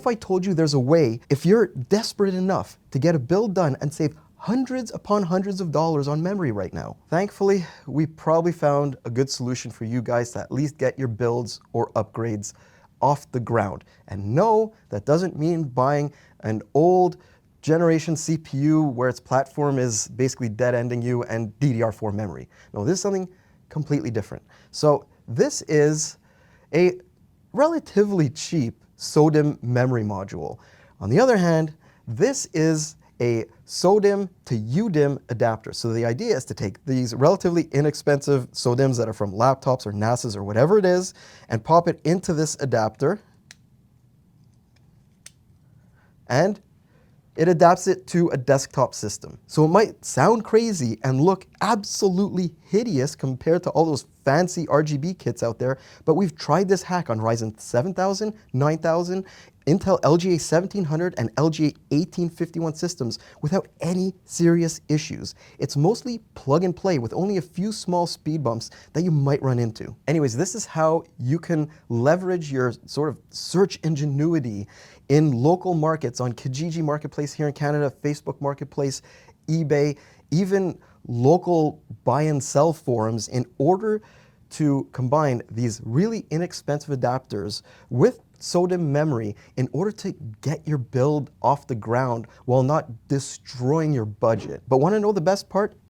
if I told you there's a way, if you're desperate enough to get a build done and save hundreds upon hundreds of dollars on memory right now? Thankfully, we probably found a good solution for you guys to at least get your builds or upgrades off the ground. And no, that doesn't mean buying an old generation CPU where its platform is basically dead-ending you and DDR4 memory. No, this is something completely different. So this is a relatively cheap SODIMM memory module. On the other hand, this is a SODIMM to UDIMM adapter. So the idea is to take these relatively inexpensive SODIMMs that are from laptops or NASAs or whatever it is and pop it into this adapter, and it adapts it to a desktop system. So it might sound crazy and look absolutely hideous compared to all those fancy RGB kits out there, but we've tried this hack on Ryzen 7000, 9000, Intel LGA 1700 and LGA 1851 systems without any serious issues. It's mostly plug and play with only a few small speed bumps that you might run into. Anyways, this is how you can leverage your sort of search ingenuity in local markets on Kijiji Marketplace here in Canada, Facebook Marketplace, eBay, even local buy and sell forums in order to combine these really inexpensive adapters with SODIMM memory in order to get your build off the ground while not destroying your budget. But want to know the best part?